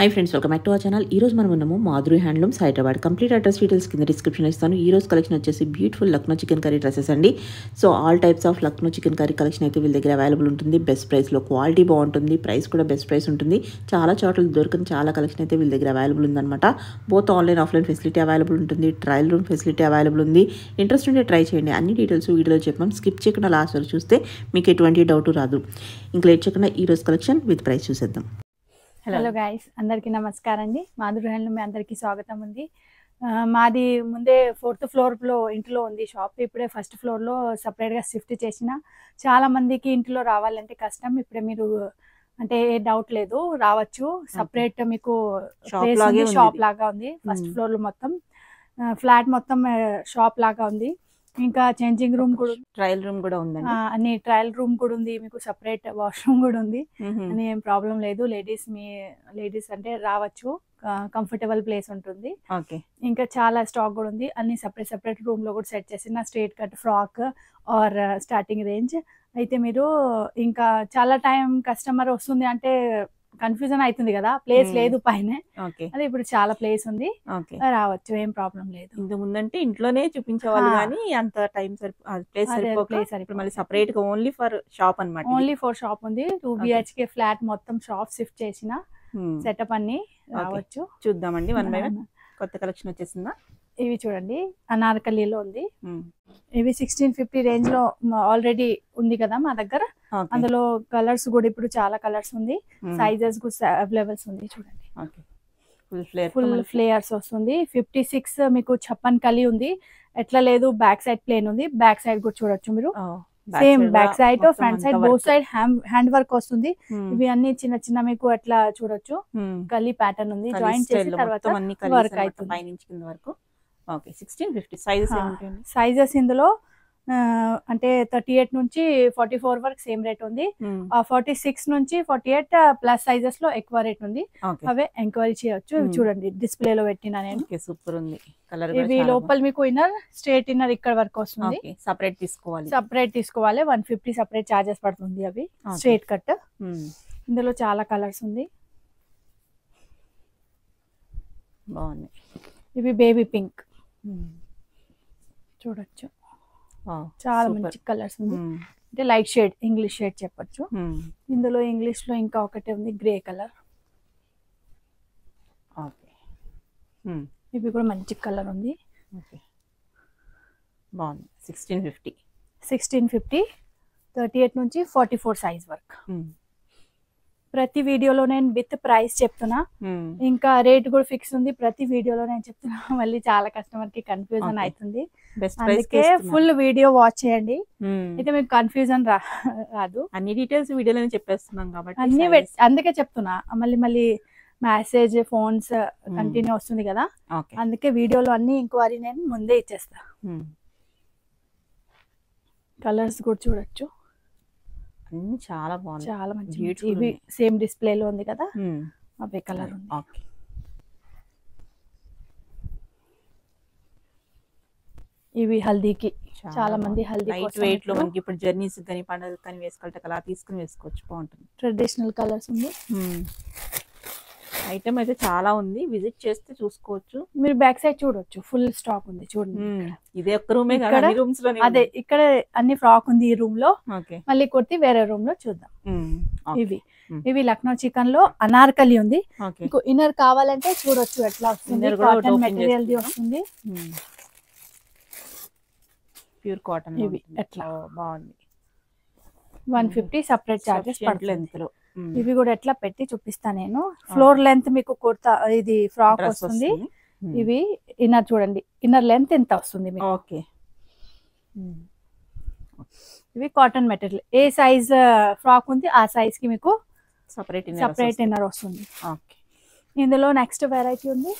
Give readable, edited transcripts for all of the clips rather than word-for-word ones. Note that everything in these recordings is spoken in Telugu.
High friends, welcome back to our channel. ఈ రోజు మనం ఉన్నాము Madhuri handlooms Hyderabad. Complete address details కింద డిస్క్రిప్షన్ ఇస్తాను. ఈ రోజు కలెక్షన్ వచ్చేసి beautiful Lucknow chikankari dresses అండి. So all types of Lucknow chikankari collection అయితే వీళ్ళ దగ్గర అవైలబుల్ ఉంటుంది. బెస్ట్ ప్రైస్లో, క్వాలిటీ బాగుంటుంది, ప్రైస్ కూడా బెస్ట్ ప్రైస్ ఉంటుంది. చాలా చోట్ల దొరకని చాలా కలెక్షన్ అయితే వీళ్ళ దగ్గర అవైలబుల్ ఉందన్నమాట. Both online offline facility available ఉంటుంది. ట్రయల్ రూమ్ ఫెసిలిటీ అవైలబుల్ ఉంది. ఇంట్రెస్ట్ ఉంటే ట్రై చేయండి. అన్ని డీటెయిల్స్ వీడియోలో చెప్పాం. స్కిప్ చేయకుండా లాస్ట్ వరకు చూస్తే మీకు ఎటువంటి డౌట్ రాదు. ఇంకా లేట్ చేయకుండా ఈ రోజు కలెక్షన్ విత్ ప్రైస్ చూసేద్దాం. హలో గైస్, అందరికీ నమస్కారం అండి. మాధురి హ్యాండ్లూమ్ అందరికీ స్వాగతం ఉంది. మాది ముందే 4th ఫ్లోర్లో ఇంట్లో ఉంది షాప్. ఇప్పుడే 1st ఫ్లోర్లో సపరేట్గా షిఫ్ట్ చేసిన. చాలా మందికి ఇంట్లో రావాలంటే కష్టం. ఇప్పుడే మీరు అంటే ఏ డౌట్ లేదు, రావచ్చు. సపరేట్ మీకు షాప్ లాగా ఉంది. 1st ఫ్లోర్లో మొత్తం ఫ్లాట్ మొత్తం షాప్ లాగా ఉంది. ఇంకా చేంజింగ్ రూమ్ కూడా, ట్రయల్ రూమ్ కూడా ఉంది. అన్ని ట్రయల్ రూమ్ కూడా ఉంది. మీకు సపరేట్ వాష్రూమ్ కూడా ఉంది. అని ఏం ప్రాబ్లం లేదు. లేడీస్ అంటే రావచ్చు. కంఫర్టబుల్ ప్లేస్ ఉంటుంది. ఇంకా చాలా స్టాక్ కూడా ఉంది. అన్ని సపరేట్ రూమ్ లో కూడా సెట్ చేసిన straight cut frock are starting range. అయితే మీరు ఇంకా చాలా టైం కస్టమర్ వస్తుంది అంటే కన్ఫ్యూజన్ అవుతుంది కదా, ప్లేస్ లేదు పైన. అదే ఇప్పుడు చాలా ప్లేస్ ఉంది, రావచ్చు, ఏం ప్రాబ్లం లేదు. ఇంత ముందంటే ఇంట్లోనే చూపించేవాళ్ళు కానీ అంత టైం ప్లేస్ మళ్ళీ సపరేట్ గా ఓన్లీ ఫర్ షాప్ అన్నమాట. ఓన్లీ ఫర్ షాప్ ఉంది. 2 BHK ఫ్లాట్ మొత్తం షాప్ షిఫ్ట్ చేసిన సెటప్ అన్ని రావచ్చు. చూద్దామండి వన్ బై వన్. కొత్త కలెక్షన్ వచ్చేసిందా? ఇవి చూడండి, అనార్కలీలో ఉంది. ఇవి 1650 రేంజ్ లో ఆల్రెడీ ఉంది కదా మా దగ్గర. అందులో కలర్స్ కూడా ఇప్పుడు చాలా కలర్స్ ఉంది. సైజెస్ కూడా అవైలబుల్స్ ఉంది. చూడండి, ఫుల్ ఫ్లేయర్స్ వస్తుంది. 56 మీకు చప్పన్ కలి ఉంది. ఎట్లా లేదు, బ్యాక్ సైడ్ ప్లేన్ ఉంది. బ్యాక్ సైడ్ కూడా చూడొచ్చు మీరు. Same back side front side both side hand work వస్తుంది. ఇవి అన్ని చిన్న చిన్న మీకు అట్లా చూడొచ్చు. కలి ప్యాటర్న్ ఉంది. జాయింట్ చేసి తర్వాత వర్క్ అవుతుంది. సైజెస్ ఇందులో అంటే 38 నుంచి 44 వరకు సేమ్ రేట్ ఉంది. 46 నుంచి 48 ప్లస్ సైజెస్ లో ఎక్కువ రేట్ ఉంది. అవే ఎంక్వైరీ చేయొచ్చు. చూడండి, డిస్ప్లే లో పెట్టినా నేను. సూపర్ ఉంది. ఇవి లోపల మీకు ఇన్నర్ స్ట్రేట్ ఇన్నర్ ఇక్కడ వరకు వస్తుంది. సపరేట్ తీసుకోవాలి. 150 సపరేట్ చార్జెస్ పడుతుంది. అవి స్ట్రేట్ కట్. ఇందులో చాలా కలర్స్ ఉంది. బాగుంది. ఇవి బేబీ పింక్ చూడొచ్చు. చాలా మంచి కలర్స్ ఉంది. అంటే లైట్ షేడ్, ఇంగ్లీష్ షేడ్ చెప్పొచ్చు. ఇందులో ఇంగ్లీష్ లో ఇంకా ఒకటి ఉంది, గ్రే కలర్. ఇవి కూడా మంచి కలర్ ఉంది. బాగుంది. 1650 38 నుంచి 44 సైజ్ వరకు. ప్రతి వీడియోలో నేను విత్ ప్రైస్ చెప్తున్నా. ఇంకా రేట్ కూడా ఫిక్స్ ఉంది. ప్రతి వీడియోలో నేను చెప్తున్నా. మళ్ళీ చాలా కస్టమర్ కి కన్ఫ్యూజన్ అవుతుంది. అందుకే ఫుల్ వీడియో వాచ్ చేయండి. అయితే మీకు కన్ఫ్యూజన్ రాదు. అన్ని డీటెయిల్స్ వీడియోలో చెప్పేస్తున్నాం కాబట్టి అన్ని అందుకే చెప్తున్నా. మళ్ళీ మెసేజ్, ఫోన్స్ కంటిన్యూ వస్తుంది కదా, అందుకే వీడియోలో అన్ని ఎంక్వైరీ నేను ముందే ఇచ్చేస్తా. కలర్స్ కూడా చూడొచ్చు. అన్ని చాలా బాగుంది, చాలా మంచి. ఇవి సేమ్ డిస్ప్లే లో ఉంది కదా, అవే కలర్ ఉంది. ఇవి హల్దీకి చాలా మంది హల్దీ వెయిట్ లో మనకి ఇప్పుడు జర్నీస్ కానీ పండుగ కానీ వేసుకోవాలి, అలా తీసుకుని వేసుకోవచ్చు. బాగుంటుంది. ట్రెడిషనల్ కలర్స్ ఉంది. ఐటమ్ అయితే చాలా ఉంది. విజిట్ చేస్తే చూసుకోవచ్చు. మీరు బ్యాక్ సైడ్ చూడొచ్చు, ఫుల్ స్టాక్ ఉంది. చూడండి, ఇదే ఒక్క రూమే కదా, అన్ని రూమ్స్ లో. అదే ఇక్కడ అన్ని ఫ్రాక్ ఉంది ఈ రూమ్ లో. మళ్ళీ కొట్టి వేరే రూమ్ లో చూద్దాం. ఇవి లక్నో చికెన్ లో అనార్కలి ఉంది. మీకు ఇన్నర్ కావాలంటే చూడొచ్చు ఎట్లా వస్తుంది. కాటన్ మెటీరియల్ ది వస్తుంది. Pure cotton. ఇవి ఎట్లా బాగుంది. 150 సపరేట్ చార్జెస్ పడుతుంది. ఇవి కూడా ఎట్లా పెట్టి చూపిస్తా నేను. ఫ్లోర్ లెంత్ మీకు కుర్తా, ఇది ఫ్రాక్ వస్తుంది. ఇవి ఇన్నర్ చూడండి, ఇన్నర్ లెంత్ ఎంత వస్తుంది మీకు. ఇవి కాటన్ మెటీరియల్. ఏ సైజ్ ఫ్రాక్ ఉంది ఆ సైజ్ కి మీకు సపరేట్ ఇన్నర్ వస్తుంది. ఇందులో నెక్స్ట్ వెరైటీ ఉంది.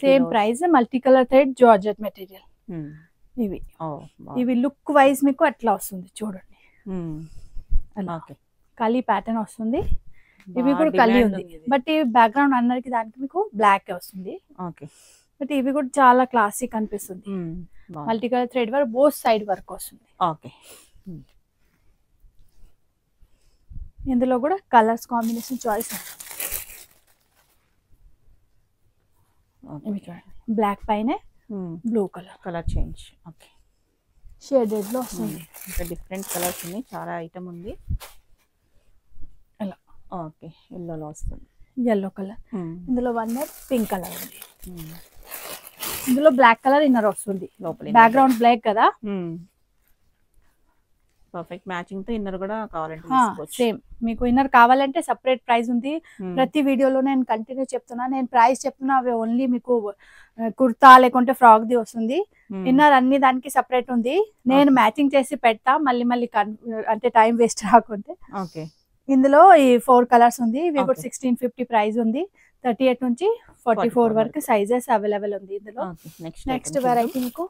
Same price, multi colour thread georgette material. ఇవి లుక్ వైజ్ మీకు అట్లా వస్తుంది. చూడండి, కలీ ప్యాటర్న్ వస్తుంది. ఇవి కూడా కలీ ఉంది, బట్ ఈ బ్యాక్గ్రౌండ్ అందరికి దానికి మీకు బ్లాక్ వస్తుంది. బట్ ఇవి కూడా చాలా క్లాసిక్ అనిపిస్తుంది. Multi colour thread work, both side work వస్తుంది. ఇందులో కూడా కలర్స్ కాంబినేషన్ చాయిస్ బ్లాక్ పైన blue colour change. Okay, shaded లో వస్తుంది. ఇంకా డిఫరెంట్ కలర్స్ ఉన్నాయి, చాలా ఐటమ్ ఉంది. ఇలా ఓకే, ఎల్లోలో వస్తుంది, ఎల్లో కలర్. ఇందులో వన్ మోర్ పింక్ కలర్ ఉంది. ఇందులో బ్లాక్ కలర్ ఇన్నర్ వస్తుంది, బ్యాక్గ్రౌండ్ బ్లాక్ కదా. పర్ఫెక్ట్ మ్యాచింగ్ తో ఇన్నర్ కూడా కావాలంటే సేమ్. మీకు ఇన్నర్ కావాలంటే సపరేట్ ప్రైస్ ఉంది. ప్రతి వీడియోలో నేను కంటిన్యూ చెప్తున్నా, నేను ప్రైస్ చెప్తున్నా, అవి ఓన్లీ మీకు కుర్తా లేకుంటే ఫ్రాక్ ది వస్తుంది. ఇన్నర్ అన్ని దానికి సపరేట్ ఉంది. నేను మ్యాచింగ్ చేసి పెడతా, మళ్ళీ అంటే టైం వేస్ట్ రాకుంటే. ఓకే, ఇందులో ఈ 4 కలర్స్ ఉంది. ఇవి కూడా 1650 ప్రైస్ ఉంది. 38 నుంచి 44 వరకు సైజెస్ అవైలబుల్ ఉంది ఇందులో. నెక్స్ట్ వెరైటీ మీకు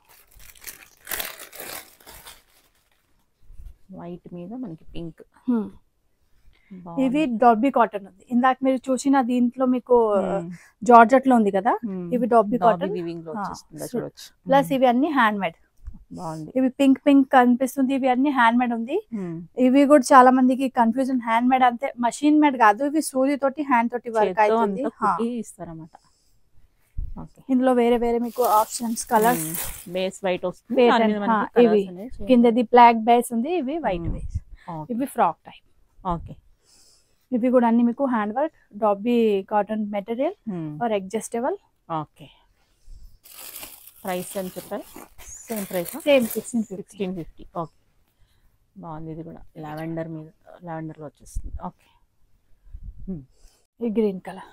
వైట్ మీద మనకి పింక్. ఇవి డాబీ కాటన్ ఉంది. ఇందాక మీరు చూసిన దీంట్లో మీకు జార్జెట్ లో ఉంది కదా, ఇవి డాబీ కాటన్ ప్లస్ ఇవి అన్ని హ్యాండ్ మేడ్. ఇవి పింక్ పింక్ కనిపిస్తుంది, ఇవి అన్ని హ్యాండ్ మేడ్ ఉంది. ఇవి కూడా చాలా మందికి కన్ఫ్యూజన్, హ్యాండ్ మేడ్ అంటే మషిన్ మేడ్ కాదు, ఇవి సూది తోటి హ్యాండ్ తోటి వర్క్ అవుతుంది. ఇందులో వేరే వేరే మీకు ఆప్షన్స్ కలర్స్. బేస్ వైట్ వస్తుంది, ఇవి కిందది బ్లాక్ బేస్ ఉంది, ఇవి వైట్ బేస్. ఇవి ఫ్రాక్ టైప్. ఓకే, ఇవి కూడా అన్ని మీకు hand work, dobby cotton material or adjustable. Okay, price అని చెప్పారు. Same price, same 1650. ఓకే, బాగుంది. ఇది కూడా లావెండర్ మీద, లావెండర్ లో వచ్చేస్తుంది. ఓకే, ఈ గ్రీన్ కలర్.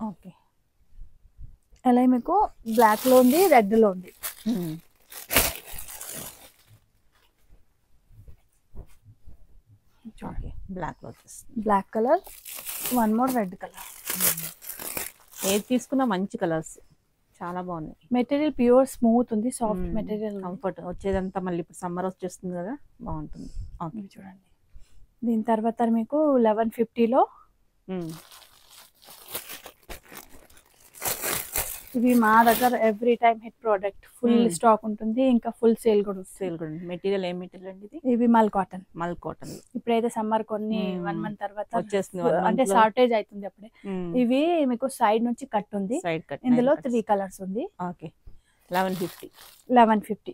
ఓకే, అలా మీకు బ్లాక్ లో ఉంది, రెడ్ లో ఉంది. బ్లాక్ లో వచ్చేస్తుంది. Black colour, one more red colour. ఏది తీసుకున్నా మంచి కలర్స్, చాలా బాగున్నాయి. మెటీరియల్ ప్యూర్ స్మూత్ ఉంది, సాఫ్ట్ మెటీరియల్, కంఫర్ట్. వచ్చేదంతా మళ్ళీ ఇప్పుడు సమ్మర్ వచ్చేస్తుంది కదా, బాగుంటుంది. ఓకే, చూడండి. దీని తర్వాత మీకు 1150లో ఇవి మా దగ్గర every time hit product, full stock ఉంటుంది, ఇంకా ఫుల్ సేల్ కూడా ఉంటుంది. మెటీరియల్ ఏ మెటీరియల్ అండి ఇది? ఇవి మల్ కాటన్. ఇప్పుడైతే సమ్మర్ కొన్ని 1 మంత్ తర్వాత వచ్చేస్తుంది, అంటే షార్టేజ్ అవుతుంది అప్పుడే. ఇవి మీకు సైడ్ నుంచి కట్ ఉంది, ఇందులో 3 కలర్స్ ఉంది. ఓకే, 1150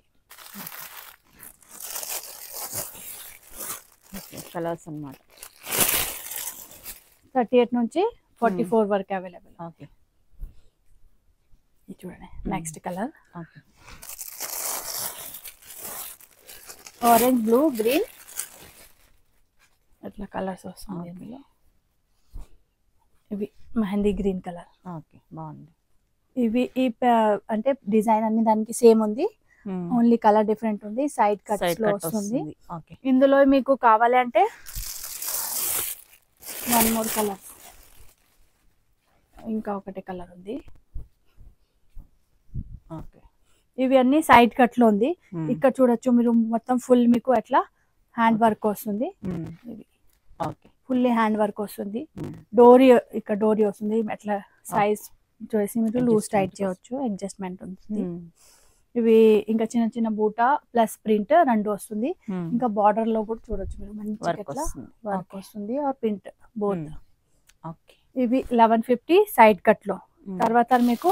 కలర్స్ అన్నమాట. 38 నుంచి 44 వరకు అవైలబుల్. ఓకే, చూడండి. Next colour orange, blue, green, అట్లా కలర్స్ వస్తుంది ఇందులో. ఇవి మెహందీ గ్రీన్ కలర్. ఓకే, బాగుంది. ఇవి అంటే డిజైన్ అన్ని దానికి సేమ్ ఉంది, ఓన్లీ కలర్ డిఫరెంట్ ఉంది, సైడ్ కట్స్ లో వస్తుంది. ఇందులో మీకు కావాలి అంటే 1 మోర్ కలర్, ఇంకా ఒకటి కలర్ ఉంది. ఇవి అన్ని సైడ్ కట్ లో ఉంది. ఇక్కడ చూడొచ్చు మీరు, మొత్తం ఫుల్ మీకు ఎట్లా హ్యాండ్ వర్క్ వస్తుంది. ఫుల్లీ హ్యాండ్ వర్క్ వస్తుంది. డోరీ, ఇక్కడ డోరీ వస్తుంది. ఎట్లా సైజ్ చూసి మీరు లూజ్ టైట్ చేయవచ్చు, అడ్జస్ట్మెంట్ ఉంటుంది. ఇవి ఇంకా చిన్న చిన్న బూటా ప్లస్ ప్రింట్ 2 వస్తుంది. ఇంకా బార్డర్ లో కూడా చూడొచ్చు మీరు, మంచి వర్క్ వస్తుంది ఆర్ ప్రింట్ బోత్. ఇవి 1150 సైడ్ కట్ లో. తర్వాత మీకు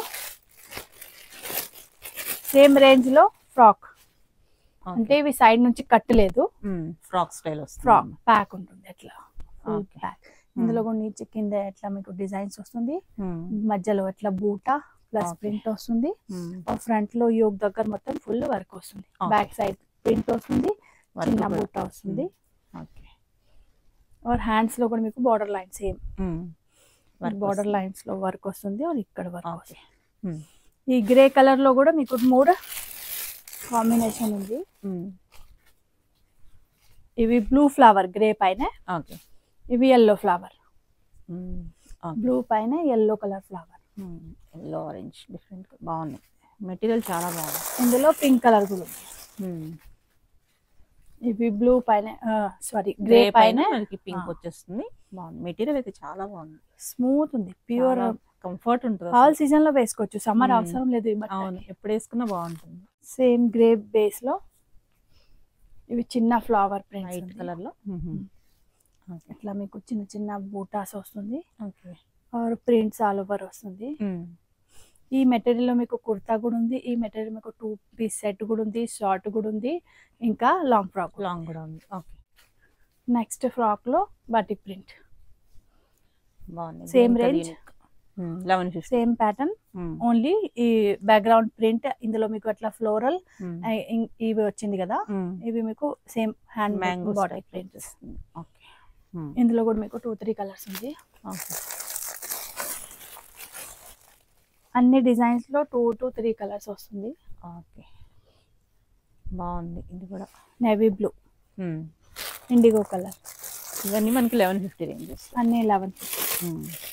సేమ్ రేంజ్ లో ఫ్రాక్, అంటే ఇవి సైడ్ నుంచి కట్ లేదు, ఫ్రాక్ స్టైల్, ఫ్రాక్ ప్యాక్ ఉంటుంది అట్లా ప్యాక్. ఇందులో కూడా నీచే కింద ఎట్లా మీకు డిజైన్స్ వస్తుంది, మధ్యలో ఎట్లా బూటా ప్లస్ ప్రింట్ వస్తుంది. ఫ్రంట్ లో యోగ్ దగ్గర మొత్తం ఫుల్ వర్క్ వస్తుంది, బ్యాక్ సైడ్ ప్రింట్ వస్తుంది, చిన్న బూటా వస్తుంది. और హ్యాండ్స్ లో కూడా మీకు border line same border lines లో వర్క్ వస్తుంది. और ఇక్కడ వర్క్ వస్తుంది. ఈ గ్రే కలర్ లో కూడా మీకు 3 కాంబినేషన్ ఉంది. ఇవి బ్లూ ఫ్లవర్ గ్రే పైన, ఇవి yellow ఫ్లవర్, బ్లూ పైన yellow colour flower, yellow orange different బాగుంది. మెటీరియల్ చాలా బాగుంది. ఇందులో పింక్ కలర్ కూడా ఉంది. ఇవి బ్లూ పైన సారీ గ్రే పైన మనకి పింక్ వచ్చేస్తుంది. బాగుంది. మెటీరియల్ అయితే చాలా బాగుంది, స్మూత్ ఉంది, ప్యూర్ కంఫర్ట్ ఉంటుంది. ఆల్ సీజన్ లో వేసుకోవచ్చు, సమ్మర్ అవసరం లేదు. అవును, ఎప్పుడు వేసుకున్నా బాగుంటుంది. సేమ్ గ్రే బేస్ లో ఇవి చిన్న ఫ్లవర్ వైట్ ప్రింట్స్ కలర్ లో. ఇట్లా మీకు చిన్న చిన్న బూటాస్ వస్తుంది. Okay. Or prints all over వస్తుంది. ఈ మెటీరియల్ లో మీకు కుర్తా కూడా ఉంది. ఈ మెటీరియల్ మీకు 2 పీస్ సెట్ కూడా ఉంది, షార్ట్ కూడా ఉంది, ఇంకా లాంగ్ ఫ్రాక్ కూడా ఉంది. ఓకే. నెక్స్ట్ ఫ్రాక్ లో బాటిక్ ప్రింట్ బాగుంది. Same range 1150. Same pattern, only ఈ బ్యాక్గ్రౌండ్ ప్రింట్ ఇందులో మీకు అట్లా ఫ్లోరల్ ఇవి వచ్చింది కదా, ఇవి మీకు same hand mango batik print. Okay. ఇందులో కూడా మీకు 2-3 కలర్స్ ఉంది. ఓకే. అన్ని డిజైన్స్ లో 2 to 3 కలర్స్ వస్తుంది. ఓకే. బాగుంది. ఇది కూడా నేవీ బ్లూ, ఇండిగో కలర్. ఇవన్నీ మనకి 1150 రేంజెస్. అన్ని 1150.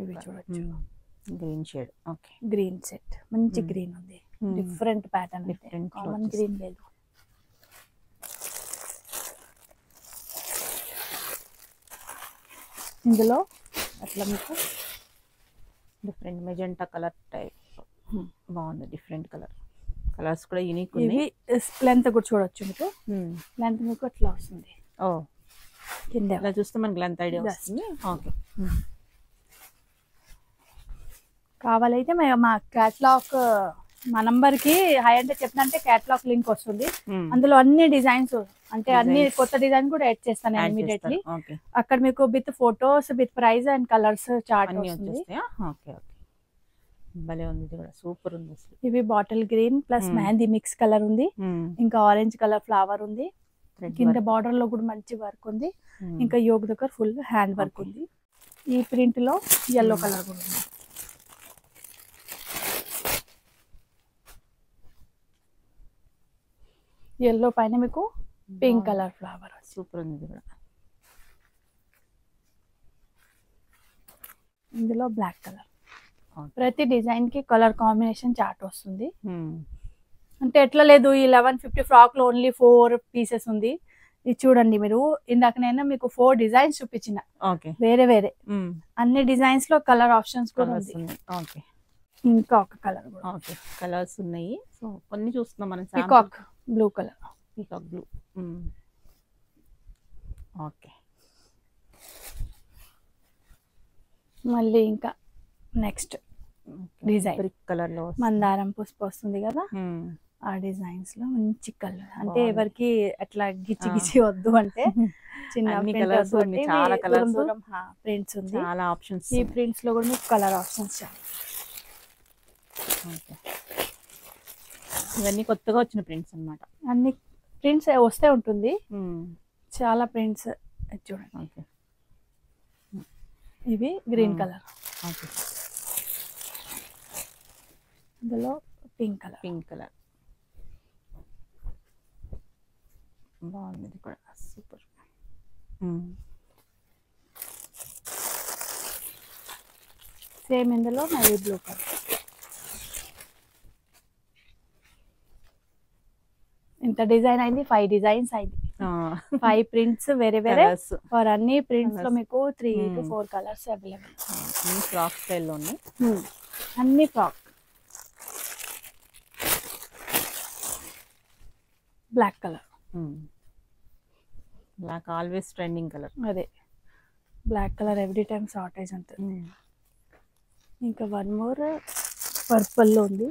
ఇవి చూడొచ్చు, green shade. Okay. Green set, మంచి గ్రీన్ ఉంది. Different pattern, different common green లేదు. ఇందులో అట్లా మీకు డిఫరెంట్ మెజెంటా కలర్ టైప్ బాగుంది. డిఫరెంట్ కలర్స్ కూడా యూనిక్ ఉంది. లెంత్ కూడా చూడొచ్చు మీకు. లెంత్ మీకు అట్లా వస్తుంది. ఓ కింద ఇలా చూస్తే మనకి లెంత్ ఐడియా వస్తుంది. ఓకే. కావాలైతే మా క్యాటలాగ్ మా నంబర్ కి హై అంటే చెప్పినంటే క్యాటలాగ్ లింక్ వస్తుంది. అందులో అన్ని డిజైన్స్ అంటే అన్ని కొత్త డిజైన్ కూడా యాడ్ చేస్తాను ఇమీడియట్లీ. అక్కడ మీకు with photos, with price and colours chart వస్తుంది. ఓకే. ఓకే. భలే ఉంది. ఇది కూడా సూపర్ ఉంది అసలు. ఇవి bottle green plus mehndi mix colour ఉంది, ఇంకా ఆరెంజ్ కలర్ ఫ్లవర్ ఉంది. కింద బార్డర్ లో కూడా మంచి వర్క్ ఉంది, ఇంకా యోగ్ దగ్గర ఫుల్ హ్యాండ్ వర్క్ ఉంది. ఈ ప్రింట్ లో yellow కలర్ కూడా ఉంది. yellow పైన మీకు పింక్ కలర్ ఫ్లవర్ సూపర్ ఉంది. ఇది కూడా ఇందులో బ్లాక్ కలర్. ప్రతి డిజైన్ కి కలర్ కాంబినేషన్ చార్ట్ వస్తుంది. అంటే ఎట్లా లేదు, ఈ 1150 ఫ్రాక్ లో ఓన్లీ 4 పీసెస్ ఉంది. ఇది చూడండి మీరు, ఇందాకనైనా మీకు 4 డిజైన్స్ చూపించిన వేరే వేరే అన్ని డిజైన్స్ లో కలర్ ఆప్షన్స్ కూడా ఉంది. ఓకే. ఇంకా ఒక కలర్ కూడా. ఓకే. కలర్స్ ఉన్నాయి. సో కొన్ని చూస్తున్నాం మనం. Peacock blue colour. Peacock blue. Okay. మళ్ళీ ఇంకా నెక్స్ట్ డిజైన్ బ్రిక్ కలర్ లో మందారం పుష్ప వస్తుంది కదా, ఆ డిజైన్స్ లో మంచి కలర్. అంటే ఎవరికి అట్లా గిచ్చి గిచ్చి వద్దు అంటే చిన్న కలర్స్ చాలా కలర్స్ ప్రింట్స్ ఉంది, చాలా ఆప్షన్స్. ఈ ప్రింట్స్ లో కూడా మీకు కలర్ ఆప్షన్స్ చాలా. ఇవన్నీ కొత్తగా వచ్చిన ప్రింట్స్ అన్నమాట. అన్ని ప్రింట్స్ వస్తే ఉంటుంది, చాలా ప్రింట్స్ చూడండి. ఇవి గ్రీన్ కలర్, ఇందులో పింక్ కలర్. బాగుంది. ఇది కూడా సూపర్. సేమ్ ఇందులో నేవీ బ్లూ కలర్. ఇంత డిజైన్ అయింది, 5 డిజైన్స్ అయింది, 5 ప్రింట్స్ వేరే వేరే. ఫర్ అన్ని ప్రింట్స్ లో మీకు 3 to 4 colours available. Frock style లో ఉన్నాయి అన్ని. Frock black colour. Black always trending colour. అదే black colour every time shortage ఉంటుంది. ఇంకా 1 మోర్ పర్పుల్ లో ఉంది.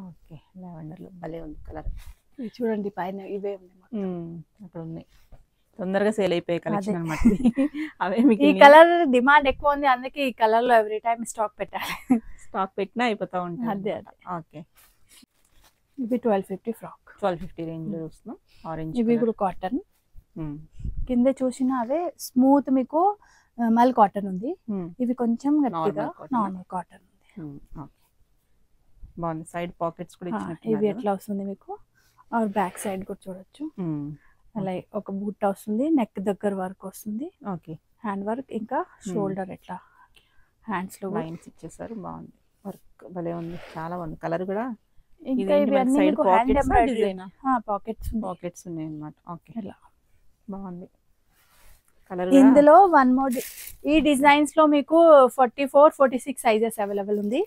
ఓకే. లావెండర్ లో భలే ఉంది కలర్. చూడండి పైన ఇవే ఉన్నాయి, అక్కడ ఉన్నాయి. తొందరగా సేల్ అయిపోయే కలెక్షన్ అన్నమాట. అవే ఈ కలర్ డిమాండ్ ఎక్కువ ఉంది, అందుకే ఈ కలర్ లో ఎవ్రీ టైం స్టాక్ పెట్టాలి. స్టాక్ పెట్టినా అయిపోతా ఉంటుంది. అదే. ఓకే. ఇవి 1250 ఫ్రాక్. 1250 రేంజ్ లో చూస్తున్నాం. ఆరెంజ్. ఇవి కూడా కాటన్. కింద చూసిన అవే స్మూత్ మీకు మల్ కాటన్ ఉంది. ఇవి కొంచెం గట్టిగా నార్మల్ కాటన్ ఉంది. బాగుంది. సైడ్ పాకెట్స్ కూడా ఇచ్చినట్టు. ఇవి ఎట్లా వస్తుంది మీకు, ఆర్ బ్యాక్ సైడ్ కూడా చూడొచ్చు. అలా ఒక బూట్ వస్తుంది, నెక్ దగ్గర వర్క్ వస్తుంది. ఓకే. హ్యాండ్ వర్క్, ఇంకా షోల్డర్ ఎట్లా హ్యాండ్స్ లో లైన్స్ ఇచ్చేసారు. బాగుంది. వర్క్ భలే ఉంది, చాలా బాగుంది. కలర్ కూడా. ఇంకా ఇవి అన్ని మీకు హ్యాండ్ ఎంబ్రాయిడరీ. పాకెట్స్ ఉన్నాయి అన్నమాట. ఓకే. ఇలా బాగుంది. కలర్ ఇందులో వన్ మోర్ ఈ డిజైన్స్ లో మీకు 44, 46 సైజెస్ అవైలబుల్ ఉంది.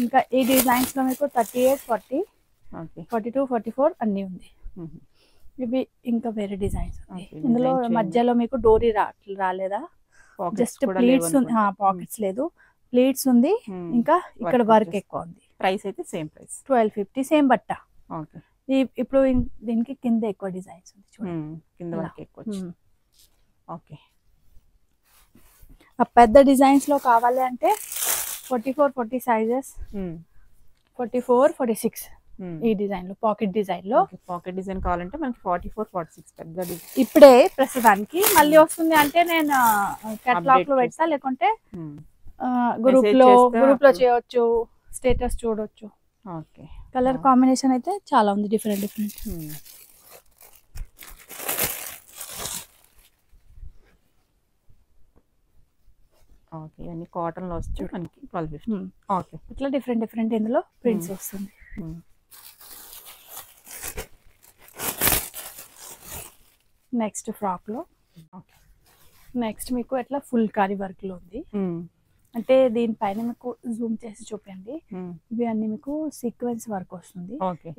ఇంకా ఈ డిజైన్స్ లో మీకు 38, 40, 42, 44 అన్ని ఉంది. ఇవి ఇంకా వేరే డిజైన్స్ ఉన్నాయి. ఇందులో మధ్యలో మీకు డోరీ రాలేదా, జస్ట్ ప్లీట్స్ ఉంది, పాకెట్స్ లేదు, ప్లీట్స్ ఉంది. ఇంకా ఇక్కడ వర్క్ ఎక్కువ ఉంది. ప్రైస్ అయితే సేమ్ ప్రైస్ 1250 సేమ్ బట్ట. ఇప్పుడు దీనికి కింద ఎక్కువ డిజైన్స్ ఉంది చూడండి, కింద వర్క్ ఎక్కువ. ఓకే, ఆ పెద్ద డిజైన్స్ లో కావాలి అంటే 44, 40 సైజెస్, 44, 46 ఈ డిజైన్ లో పాకెట్ డిజైన్ లో. పాకెట్ డిజైన్ కావాలంటే మనకి 44, 46 పెద్ద డిజైన్ ఇప్పుడే ప్రస్తుతానికి. మళ్ళీ వస్తుంది అంటే నేను కేటలాగ్ లో పెడతా, లేకుంటే గ్రూప్ లో చేయవచ్చు, స్టేటస్ చూడొచ్చు. ఓకే, కలర్ కాంబినేషన్ అయితే చాలా ఉంది, డిఫరెంట్ డిఫరెంట్. ఓకే, అన్ని కాటన్ లో వస్తుంది మనకి 1250. ఓకే, ఇట్లా డిఫరెంట్ డిఫరెంట్ ఇందులో ప్రింట్స్ వస్తుంది. నెక్స్ట్ ఫ్రాక్ లో నెక్స్ట్ మీకు ఎట్లా ఫుల్ కారీ వర్క్ లో ఉంది. అంటే దీనిపైన మీకు జూమ్ చేసి చూపండి. ఇవి అన్ని మీకు సీక్వెన్స్ వర్క్ వస్తుంది.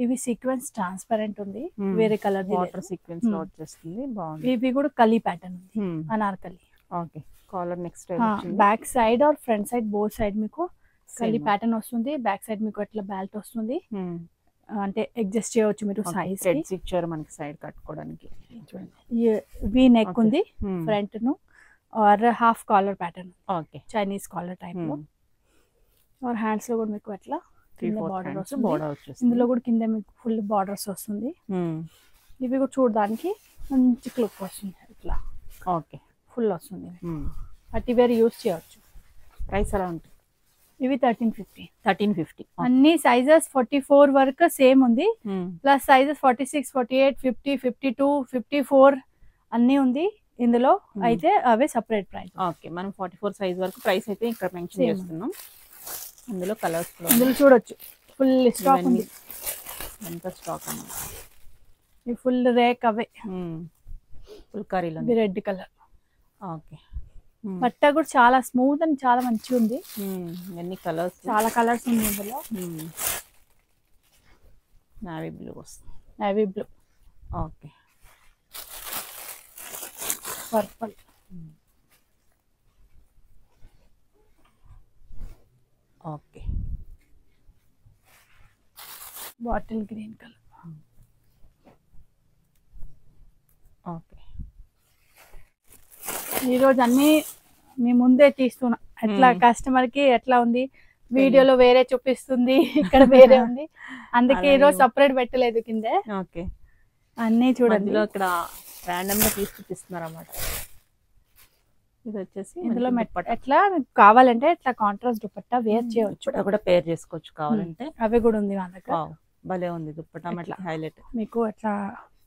ఇవి సీక్వెన్స్ ట్రాన్స్పరెంట్ ఉంది, వేరే కలర్ వాటర్ సీక్వెన్స్ లో వచ్చేస్తుంది. బాగుంది. ఇవి కూడా కలీ ప్యాటర్న్ ఉంది, anarkali. Okay, collar next back side or front side both side మీకు కలీ ప్యాటర్న్ వస్తుంది. బ్యాక్ సైడ్ మీకు అట్లా బెల్ట్ వస్తుంది, అంటే అడ్జస్ట్ చేయవచ్చు మీరు సైజ్. థ్రెడ్స్ ఇచ్చారు మనకి సైడ్ కట్టుకోవడానికి. వి నెక్ ఉంది ఫ్రంట్ ను, or half caller pattern, okay, Chinese collar type లో. ఆర్ హ్యాండ్స్ లో కూడా మీకు అట్లా కింద బార్డర్ వస్తుంది. ఇందులో కూడా కింద మీకు ఫుల్ బార్డర్స్ వస్తుంది. ఇవి కూడా చూడడానికి మంచి క్లిక్ వస్తుంది ఇట్లా. ఓకే, ఫుల్ వస్తుంది, అట్టి వేర్ యూస్ చేయవచ్చు. ప్రైస్ ఎలా ఉంటుంది? ఇవి 1350. 1350. అన్ని సైజెస్ 44 వరకు సేమ్ ఉంది, ప్లస్ సైజెస్ 46, 48, 50, 52, 54 అన్ని ఉంది ఇందులో. అయితే అవే సపరేట్ ప్రైస్. ఓకే, మనం 44 సైజ్ వరకు ప్రైస్ అయితే ఇక్కడ మెన్షన్ చేస్తున్నాం. అందులో కలర్స్ ఇందులో చూడొచ్చు, ఫుల్ స్టాక్ ఉంది. ఎంత స్టాక్ అన్నమాట, ఈ ఫుల్ రేక్ అవే ఫుల్ కర్రీలో రెడ్ కలర్. ఓకే, బట్ట కూడా చాలా స్మూత్ అండ్ చాలా మంచిగా ఉంది. ఎన్ని కలర్స్, చాలా కలర్స్ ఉంది ఇందులో. నావీ బ్లూ వస్తుంది, navy blue. Okay, purple, okay, bottle green colour. Okay, ఈరోజు అన్ని మీ ముందే తీస్తున్నా, ఎట్లా కస్టమర్ కి ఎట్లా ఉంది, వీడియోలో వేరే చూపిస్తుంది, ఇక్కడ వేరే ఉంది, అందుకే ఈరోజు సపరేట్ పెట్టలేదు కిందే. ఓకే, అన్ని చూడండి, ఇక్కడ రాండమ్ గా తీసి చూపిస్తున్నారు అన్నమాట. ఇది వచ్చేసి ఇందులో ఎట్లా మీకు కావాలంటే ఇట్లా కాంట్రాస్ట్ దుపట్టా వేర్ చేయవచ్చు, కూడా పేర్ చేసుకోవచ్చు కావాలంటే. అవి కూడా ఉంది మా దగ్గర. భలే ఉంది దుపట్టా, హైలైట్. మీకు ఎట్లా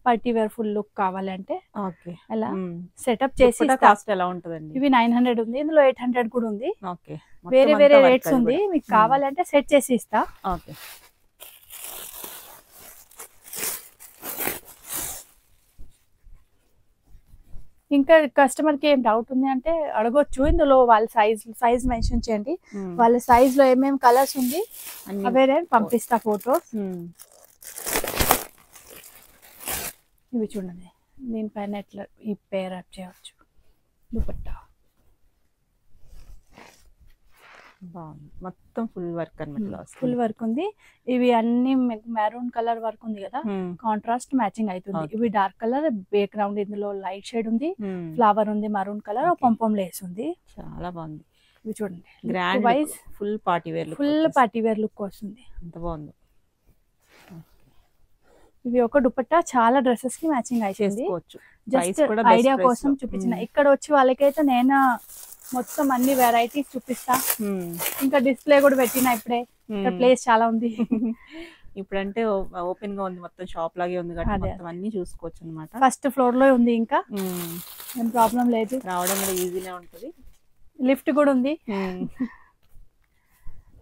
పార్టీ వేర్ ఫుల్ లుక్ కావాలంటే ఓకే, అలా సెటప్ చేసి. కాస్ట్ ఎలా ఉంటుందండి? ఇవి 900 ఉంది, ఇందులో 800 కూడా ఉంది. ఓకే, వేరే వేరే రేట్స్ ఉంది, మీకు కావాలంటే సెట్ చేసి ఇస్తా. ఓకే, ఇంకా కస్టమర్ కి ఏం డౌట్ ఉంది అంటే అడగొచ్చు. ఇందులో వాళ్ళ సైజ్ మెన్షన్ చేయండి, వాళ్ళ సైజ్ లో ఏమేమి కలర్స్ ఉంది అవే నేను పంపిస్తా ఫోటోస్. ఇవి చూడండి, దీనిపైన ఎట్లా ఈ పేర్ అప్ చేయవచ్చు దుపట్టా. బాగుంది, మొత్తం ఫుల్ వర్క్ అన్నమాట. ఫుల్ వర్క్ ఉంది. ఇవి అన్ని మెరూన్ కలర్ వర్క్ ఉంది కదా, కాంట్రాస్ట్ మ్యాచింగ్ అవుతుంది. ఇవి డార్క్ కలర్ బ్యాక్ గ్రౌండ్, ఇందులో లైట్ షేడ్ ఉంది, ఫ్లవర్ ఉంది, మరూన్ కలర్, పంపం లేస్ ఉంది. చాలా బాగుంది. ఇవి చూడండి, grand wise full party wear look వస్తుంది. ఎంత బాగుంది. ఇవి ఒక దుపట్టా చాలా డ్రెస్సెస్ కి మ్యాచింగ్ అయిపోయింది. జస్ట్ ఐడియా కోసం చూపించిన. ఇక్కడ వచ్చి వాళ్ళకైతే నేను మొత్తం అన్ని వెరైటీస్ చూపిస్తా. ఇంకా డిస్ప్లే కూడా పెట్టినా ఇప్పుడే, ప్లేస్ చాలా ఉంది. ఇప్పుడంటే ఓపెన్ గా ఉంది, మొత్తం షాప్ లాగే ఉంది కాబట్టి అన్ని చూసుకోవచ్చు అన్నమాట. ఫస్ట్ ఫ్లోర్ లో ఉంది, ఇంకా ఏం ప్రాబ్లం లేదు, రావడం కూడా ఈజీనే ఉంటది. లిఫ్ట్ కూడా ఉంది,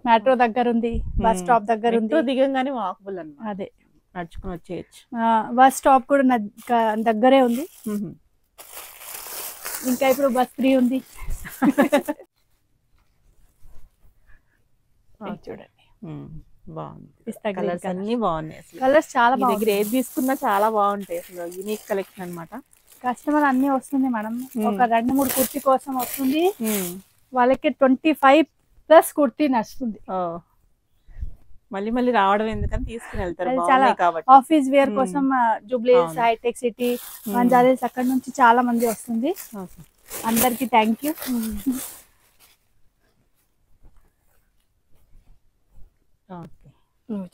మెట్రో దగ్గర ఉంది, బస్ స్టాప్ దగ్గర ఉంది, దిగంగానే వాకబుల్ అన్నమాట. అదే నడుచుకుని వచ్చేయచ్చు. బస్ స్టాప్ కూడా దగ్గరే ఉంది. ఇంకా ఇప్పుడు బస్ ఫ్రీ ఉంది. చూడండి బాగుంది. కలర్స్ అన్ని బాగున్నాయి. కలర్స్ చాలా మీ దగ్గర ఏది తీసుకున్నా చాలా బాగుంటాయి. అసలు యూనిక్ కలెక్షన్ అన్నమాట. కస్టమర్ అన్ని వస్తుంది మేడం. ఒక 2-3 కుర్తీ కోసం వస్తుంది, వాళ్ళకి 25+ కుర్తీ నచ్చుతుంది. మళ్ళీ మళ్ళీ రావడం ఎందుకని తీసుకుని వెళ్తారు. చాలా ఆఫీస్ వేర్ కోసం జూబ్లీ హిల్స్, హైటెక్ సిటీ, బంజారాహిల్స్ అక్కడ నుంచి చాలా మంది వస్తుంది. అందరికి థ్యాంక్ యూ.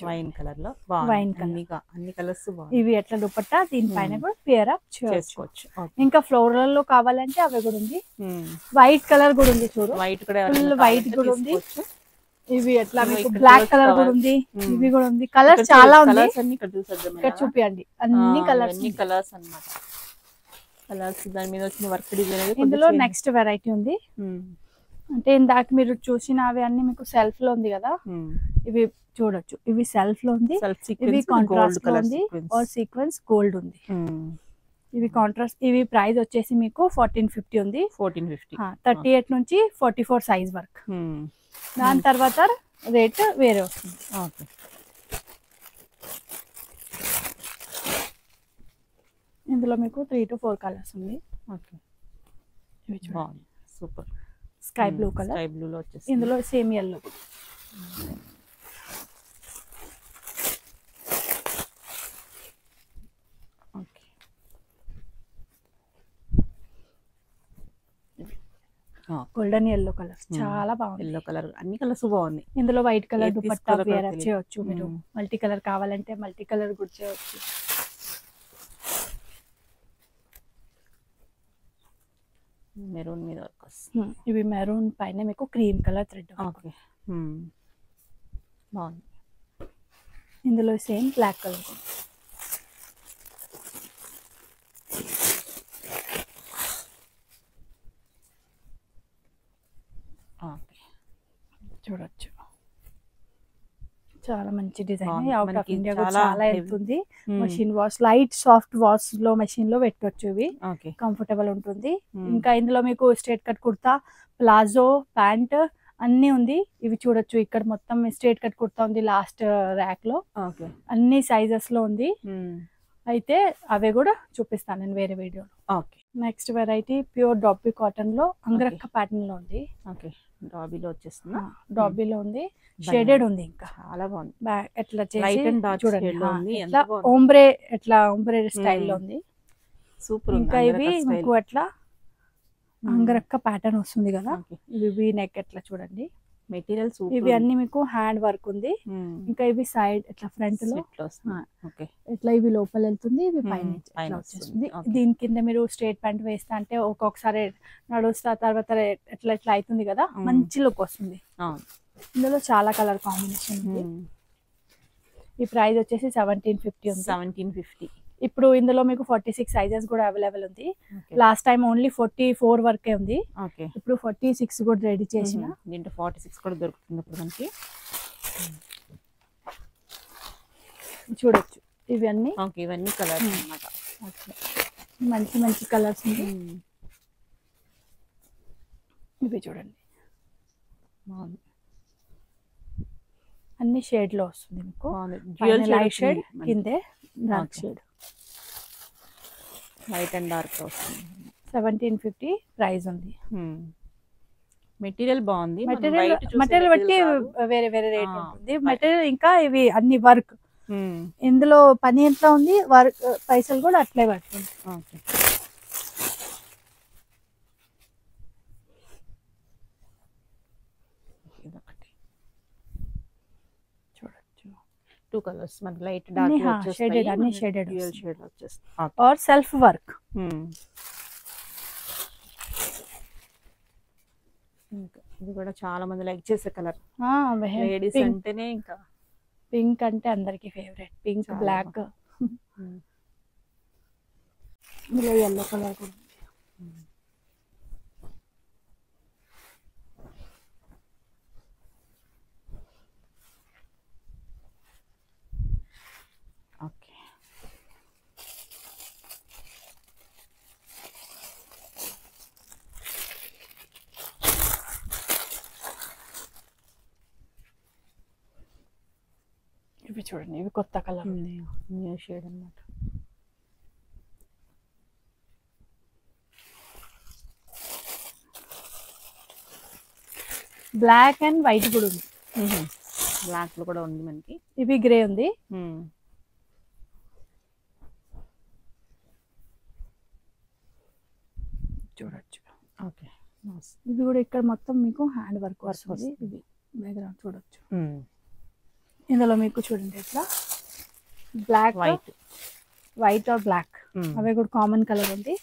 వైన్ కలర్ లో వైన్ కలర్ అన్ని కలర్స్ ఇవి ఎట్లా దుపట్టా దీనిపైన కూడా పేర్ అప్ చేసుకోవచ్చు. ఇంకా ఫ్లోరల్ లో కావాలంటే అవి కూడా ఉంది. వైట్ కలర్ కూడా ఉంది చూడు, వైట్ కూడా ఫుల్ వైట్ కూడా ఉంది. ఇవి ఎట్లా మీకు బ్లాక్ కలర్ కూడా ఉంది, ఇవి కూడా ఉంది. కలర్స్ చాలా ఉంది. ఇక్కడ చూపియండి అన్ని కలర్స్ అన్నమాట. కలర్స్ దాని మీద వచ్చిన వర్క్ డిజైన్. ఇందులో నెక్స్ట్ వెరైటీ ఉంది. అంటే ఇందాక మీరు చూసిన అవి అన్ని మీకు సెల్ఫ్ లో ఉంది కదా, ఇవి చూడొచ్చు. ఇవి సెల్ఫ్ లో ఉంది, ఇవి కాంట్రాస్ట్ లో ఉంది, ఆర్ సీక్వెన్స్ గోల్డ్ ఉంది. ఇవి కాంట్రాస్ట్. ఇవి ప్రైస్ వచ్చేసి మీకు 1450 ఉంది. 38 నుంచి 44 సైజ్ వరకు. దాని తర్వాత రేట్ వేరే వస్తుంది. ఇందులో మీకు 3 to 4 కలర్స్ ఉంది. Super. Sky blue colour, sky blue లో వచ్చేసి ఇందులో same yellow. Golden yellow colour చాలా బాగుంది. yellow కలర్ అన్ని కలర్స్ బాగున్నాయి. ఇందులో వైట్ కలర్ దుపట్టా వేర్ చేయొచ్చు. మీరు మల్టీ కలర్ కావాలంటే మల్టీ కలర్ కూడా చేయొచ్చు. మెరూన్ మీద ఇవి మెరూన్ పైన మీకు క్రీమ్ కలర్ థ్రెడ్. బాగుంది. ఇందులో సేమ్ బ్లాక్ కలర్. చూడొచ్చు చాలా మంచి డిజైన్. అవుట్ ఆఫ్ ఇండియా కూడా చాలా వెళ్తుంది. Machine wash, light soft wash లో మెషిన్ లో పెట్టవచ్చు. ఇవి కంఫర్టబుల్ ఉంటుంది. ఇంకా ఇందులో మీకు straight cut kurta, palazzo, pant అన్ని ఉంది. ఇవి చూడొచ్చు. ఇక్కడ మొత్తం స్ట్రేట్ కట్ కుర్తా ఉంది లాస్ట్ ర్యాక్ లో. అన్ని సైజెస్ లో ఉంది. అయితే అవి కూడా చూపిస్తాను నేను వేరే వీడియోలో. Next variety pure dobby cotton లో అంగరక్క ప్యాటర్న్ లో ఉంది. డాబీలో వచ్చేస్తున్నా, డాబీలో ఉంది. షేడెడ్ ఉంది. ఇంకా చాలా బాగుంది. ఎట్లా చేసి చూడండి, ఎట్లా ఓంబ్రే, ఎట్లా ఓంబ్రే స్టైల్లో ఉంది. సూపర్. ఇంకా ఇవి మీకు ఎట్లా అంగరక్క ప్యాటర్న్ వస్తుంది కదా, ఇవి నెక్ ఎట్లా చూడండి. మెటీరియల్ ఇవి అన్ని మీకు హ్యాండ్ వర్క్ ఉంది. ఇంకా ఇవి సైడ్ ఇట్లా ఫ్రంట్ లో ఇట్లా ఇవి లోపల వెళ్తుంది, ఇవి పైన వచ్చేస్తుంది. దీని కింద మీరు స్ట్రేట్ ప్యాంట్ వేస్తా అంటే ఒక్కొక్కసారి నడుస్తా తర్వాత ఎట్లా ఎట్లా అవుతుంది కదా, మంచి లుక్ వస్తుంది. ఇందులో చాలా కలర్ కాంబినేషన్ ఉంది. ఈ ప్రైస్ వచ్చేసి 1750 ఉంది. 1750. ఇప్పుడు ఇందులో మీకు 46 సైజెస్ కూడా అవైలబుల్ ఉంది. లాస్ట్ టైం ఓన్లీ 44 వరకే ఉంది. ఇప్పుడు 46 కూడా రెడీ చేసిన. దీంట్లో 46 కూడా దొరుకుతుంది ఇప్పుడు మనకి. చూడొచ్చు ఇవన్నీ. ఇవన్నీ కలర్స్ అన్నమాట. మంచి మంచి కలర్స్ ఉంది. ఇవి చూడండి అన్ని షేడ్ లో వస్తుంది మీకు. లైట్ షేడ్, కిందే dark shade. Light and dark వస్తుంది. 1750 ప్రైస్ ఉంది. మెటీరియల్ బాగుంది. మెటీరియల్ బట్టి వేరే వేరే రేట్ ఉంటుంది. మెటీరియల్ ఇంకా ఇవి అన్ని వర్క్. ఇందులో పని ఎంత ఉంది, వర్క్ పైసలు కూడా అట్లే పడుతుంది. చూడొచ్చు 2 కలర్స్ మనకి లైట్ డార్క్ షేడెడ్, అన్ని షేడెడ్ వచ్చేస్తాయి. Or self work. ఇది కూడా చాలా మంది లైక్ చేసే కలర్. లేడీస్ అంటేనే ఇంకా పింక్ అంటే అందరికి ఫేవరెట్. పింక్, బ్లాక్, ఇందులో yellow కలర్ కూడా. ఇవి చూడండి, ఇవి కొత్త కలర్ ఉంది, న్యూ షేడ్ అన్నమాట. బ్లాక్ అండ్ వైట్ కూడా ఉంది. బ్లాక్ లో కూడా ఉంది మనకి. ఇవి గ్రే ఉంది. చూడొచ్చు. ఓకే, ఇది కూడా ఇక్కడ మొత్తం మీకు హ్యాండ్ వర్క్ వస్తుంది. ఇది బ్యాక్గ్రౌండ్ చూడొచ్చు. ఇందులో మీకు చూడండి ఇట్లా బ్లాక్ వైట్ ఆర్ బ్లాక్ అవే కూడా కామన్ కలర్ ఉంది.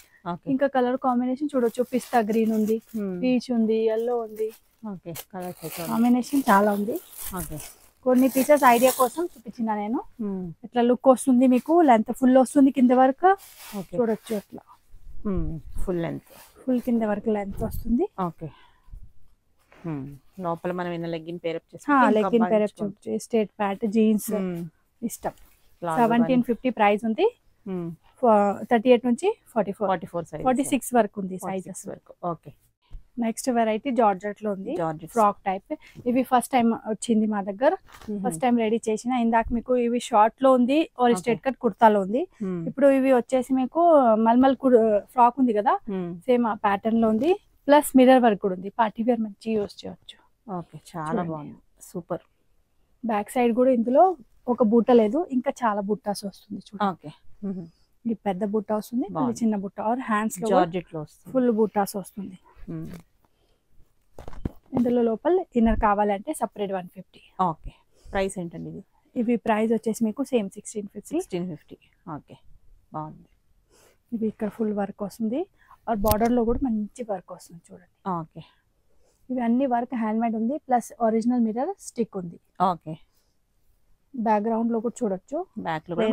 ఇంకా కలర్ కాంబినేషన్ చూడొచ్చు, పిస్తా గ్రీన్ ఉంది, పీచ్ ఉంది, ఎల్లో ఉంది. కాంబినేషన్ చాలా ఉంది. కొన్ని పీసెస్ ఐడియా కోసం చూపించిన నేను. ఇట్లా లుక్ వస్తుంది మీకు, లెంత్ ఫుల్ వస్తుంది కింద వరకు చూడొచ్చు. అట్లా ఫుల్ లెంత్, ఫుల్ కింద వరకు లెంత్ వస్తుంది. ఓకే, లోపల మనం లెగ్గిన్ పేరప్ చేసి స్ట్రేట్ ప్యాంట్ జీన్స్ ఇష్టం. 1750 ప్రైస్ ఉంది. 38 నుంచి 44 46 వరకు ఉంది సైజెస్ వరకు. ఓకే, నెక్స్ట్ వెరైటీ జార్జెట్ లో ఉంది, ఫ్రాక్ టైప్. ఇవి ఫస్ట్ టైం వచ్చింది మా దగ్గర, ఫస్ట్ టైం రెడీ చేసిన. ఇందాక మీకు ఇవి షార్ట్ లో ఉంది, ఆర్ స్ట్రేట్ కట్ కుర్తాలో ఉంది. ఇప్పుడు ఇవి వచ్చేసి మీకు మల్మల్ ఫ్రాక్ ఉంది కదా, సేమ్ ఆ ప్యాటర్న్ లో ఉంది. ప్లస్ మిర్రర్ వర్క్ కూడా ఉంది, పార్టీ వేర్ మంచి యూస్ చేయొచ్చు. ఓకే, చాలా బాగుంది, సూపర్. బ్యాక్ సైడ్ కూడా ఇందులో ఒక బూట లేదు, ఇంకా చాలా బుట్టాస్ వస్తుంది చూడండి. ఓకే, ఇది పెద్ద బుట్ట వస్తుంది, చిన్న బుట్ట, ఆర్ హ్యాండ్స్ లో జార్జెట్ లో ఫుల్ బుట్టాస్ వస్తుంది. ఇందులో లోపల ఇన్నర్ కావాలంటే సపరేట్ 150. ఓకే, ప్రైస్ ఏంటండి ఇది? ఇవి ప్రైస్ వచ్చేసి మీకు సేమ్ 1650. ఓకే, బాగుంది. ఇవి ఇక్కడ ఫుల్ వర్క్ వస్తుంది, ఆర్ బార్డర్ లో కూడా మంచి వర్క్ వస్తుంది చూడండి. ఓకే, ఇవి అన్ని వర్క్ హ్యాండ్ మేడ్ ఉంది, ప్లస్ ఒరిజినల్ మిర్రర్ స్టిక్ ఉంది. ఓకే, బ్యాక్గ్రౌండ్ లో కూడా చూడొచ్చు, బ్యాక్ లో కూడా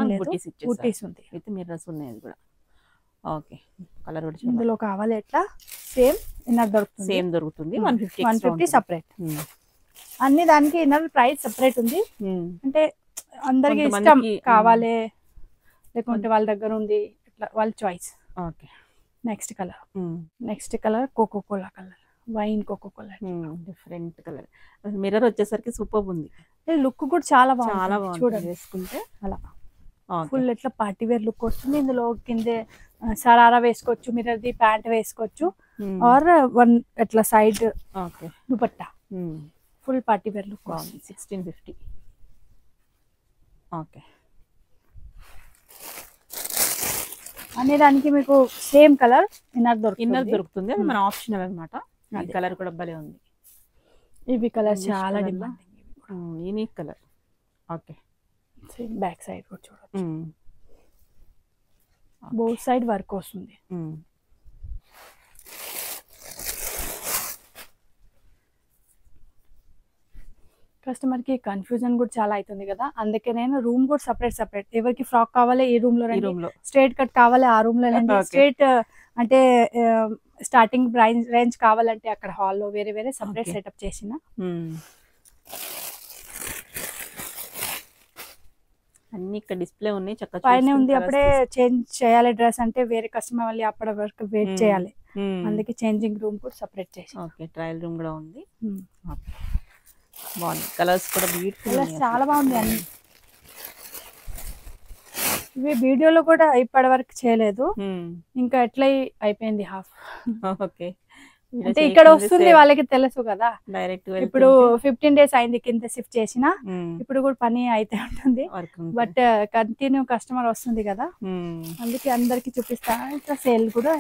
బుట్టీస్ ఉంది విత్ మిర్రర్స్ ఉన్నాయి కూడా. ఓకే, కలర్ కూడా ఇందులో కావాలి ఎట్లా సేమ్ ఇన్నర్ దొరుకుతుంది, సేమ్ దొరుకుతుంది. 150 సపరేట్. అన్ని దానికి ఇన్నర్ ప్రైస్ సపరేట్ ఉంది. అంటే అందరికి ఇష్టం కావాలి, లేకుంటే వాళ్ళ దగ్గర ఉంది, ఇట్లా వాళ్ళ choice. Okay, next colour Coca Cola colour, wine Coca Cola, different colour. Mirror వచ్చేసరికి సూపర్ ఉంది, లుక్ కూడా చాలా బాగుంది. చాలా బాగుంది చూడండి వేసుకుంటే. అలా ఫుల్ ఇట్లా పార్టీ వేర్ లుక్ వస్తుంది. ఇందులో కింద సరారా వేసుకోవచ్చు, మిర్రర్ ది ప్యాంట్ వేసుకోవచ్చు, ఆర్ వన్ ఇట్లా side dupatta. Full party wear look బాగుంది. 1650. ఓకే, అనే దానికి మీకు సేమ్ కలర్ ఇన్నర్ దొరుకుతుంది. అది మన ఆప్షనల్ అన్నమాట. ఈ కలర్ కూడా భలే ఉంది. ఇవి కలర్ చాలా demanding, unique colour. Okay, back side కూడా చూడొచ్చు, బోత్ సైడ్ వర్క్ వస్తుంది. కస్టమర్ కి కన్ఫ్యూజన్ కూడా చాలా అవుతుంది కదా, అందుకే నేను రూమ్ కూడా సపరేట్ ఎవరికి ఫ్రాక్ కావాలి ఈ రూమ్ లో, స్ట్రేట్ కట్ కావాలి ఆ రూమ్ లో, స్ట్రేట్ అంటే స్టార్టింగ్ రేంజ్ కావాలంటే అక్కడ హాల్లో వేరే సపరేట్ సెటప్ చేసిన. అన్ని ఇక్కడ డిస్ప్లే ఉన్నాయి, చక్కగా పైన ఉంది. అప్పుడే చేంజ్ చేయాలి డ్రెస్ అంటే వేరే కస్టమర్ మళ్ళీ అప్పటి వరకు వెయిట్ చేయాలి, అందుకే చేంజింగ్ రూమ్ కూడా సపరేట్ చేసి. ఓకే, ట్రయల్ రూమ్ కూడా ఉంది. బాగుంది, కలర్స్ కూడా బ్యూటిఫుల్, చాలా బాగుంది అన్ని. ఇవి వీడియోలో కూడా ఇప్పటి వరకు చేయలేదు, ఇంకా ఎట్లా అయిపోయింది హాఫ్. ఓకే, అంటే ఇక్కడ వస్తుంది వాళ్ళకి తెలుసు కదా డైరెక్ట్. ఇప్పుడు 15 days అయింది కింద షిఫ్ట్ చేసిన, ఇప్పుడు కూడా పని అయితే ఉంటుంది, బట్ కంటిన్యూ కస్టమర్ వస్తుంది కదా, అందుకే అందరికి చూపిస్తా. ఇంకా సేల్ కూడా.